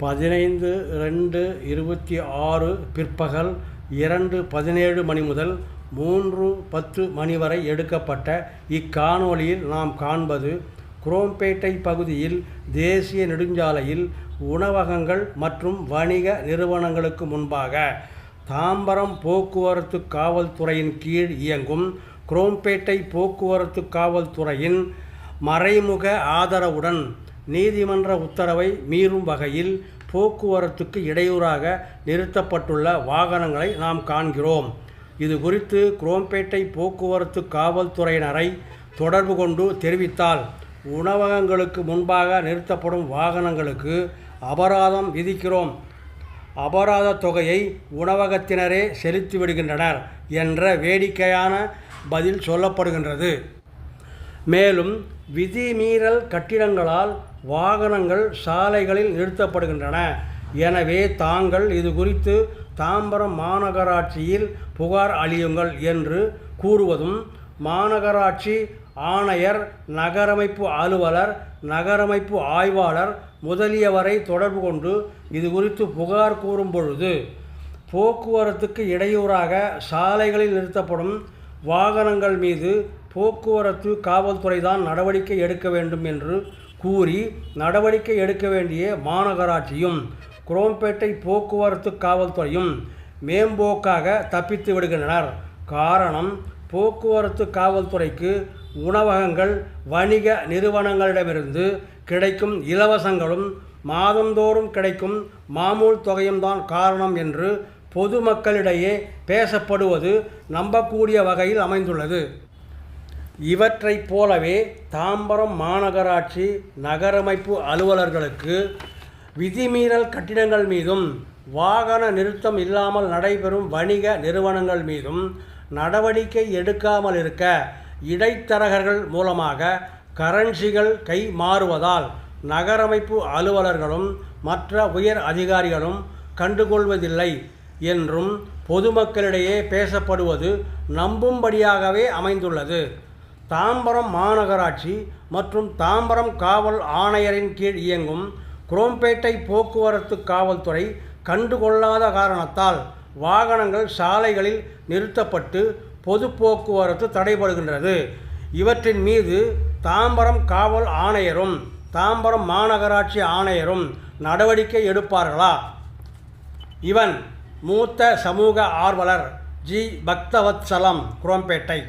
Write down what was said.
15/2/26 பிற்பகல் 2:17 மணி முதல் 3:10 மணி வரை எடுக்கப்பட்ட இக்காணொளியில் நாம் காண்பது, குரோம்பேட்டை பகுதியில் தேசிய நெடுஞ்சாலையில் உணவகங்கள் மற்றும் வணிக நிறுவனங்களுக்கு முன்பாக தாம்பரம் போக்குவரத்து காவல்துறையின் கீழ் இயங்கும் குரோம்பேட்டை போக்குவரத்து காவல்துறையின் மறைமுக ஆதரவுடன் நீதிமன்ற உத்தரவை மீறும் வகையில் போக்குவரத்துக்கு இடையூறாக நிறுத்தப்பட்டுள்ள வாகனங்களை நாம் காண்கிறோம். இது குறித்து குரோம்பேட்டை போக்குவரத்து காவல்துறையினரை தொடர்பு கொண்டு தெரிவித்தால் உணவகங்களுக்கு முன்பாக நிறுத்தப்படும் வாகனங்களுக்கு அபராதம் விதிக்கிறோம், அபராத தொகையை உணவகத்தினரே செலுத்திவிடுகின்றனர் என்ற வேடிக்கையான பதில் சொல்லப்படுகின்றது. மேலும் விதிமீறல் கட்டிடங்களால் வாகனங்கள் சாலைகளில் நிறுத்தப்படுகின்றன. எனவே தாங்கள் இது குறித்து தாம்பரம் மாநகராட்சியில் புகார் அளியுங்கள் என்று கூறுவதும், மாநகராட்சி ஆணையர், நகரமைப்பு அலுவலர், நகரமைப்பு ஆய்வாளர் முதலியவரை தொடர்பு கொண்டு இது குறித்து புகார் கூறும் பொழுது, போக்குவரத்துக்கு இடையூறாக சாலைகளில் நிறுத்தப்படும் வாகனங்கள் மீது போக்குவரத்து காவல்துறை தான் நடவடிக்கை எடுக்க வேண்டும் என்று கூறி நடவடிக்கை எடுக்க வேண்டிய மாநகராட்சியும் குரோம்பேட்டை போக்குவரத்து காவல்துறையும் மேம்போக்காக தப்பித்து விடுகின்றனர். காரணம், போக்குவரத்து காவல்துறைக்கு உணவகங்கள், வணிக நிறுவனங்களிடமிருந்து கிடைக்கும் இலவசங்களும் மாதந்தோறும் கிடைக்கும் மாமூல் தொகையும் தான் காரணம் என்று பொதுமக்களிடையே பேசப்படுவது நம்பக்கூடிய வகையில் அமைந்துள்ளது. இவற்றைப் போலவே தாம்பரம் மாநகராட்சி நகரமைப்பு அலுவலர்களுக்கு விதிமீறல் கட்டிடங்கள் மீதும், வாகன நிறுத்தம் இல்லாமல் நடைபெறும் வணிக நிறுவனங்கள் மீதும் நடவடிக்கை எடுக்காமல் இருக்க இடைத்தரகர்கள் மூலமாக கரன்சிகள் கை மாறுவதால் நகரமைப்பு அலுவலர்களும் மற்ற உயர் அதிகாரிகளும் கண்டுகொள்வதில்லை என்றும் பொதுமக்களிடையே பேசப்படுவது நம்பும்படியாகவே அமைந்துள்ளது. தாம்பரம் மாநகராட்சி மற்றும் தாம்பரம் காவல் ஆணையரின் கீழ் இயங்கும் குரோம்பேட்டை போக்குவரத்து காவல்துறை கண்டுகொள்ளாத காரணத்தால் வாகனங்கள் சாலைகளில் நிறுத்தப்பட்டு பொது போக்குவரத்து தடைபடுகின்றது. இவற்றின் மீது தாம்பரம் காவல் ஆணையரும் தாம்பரம் மாநகராட்சி ஆணையரும் நடவடிக்கை எடுப்பார்களா? இவன் மூத்த சமூக ஆர்வலர் ஜி. பக்தவத்சலம், குரோம்பேட்டை.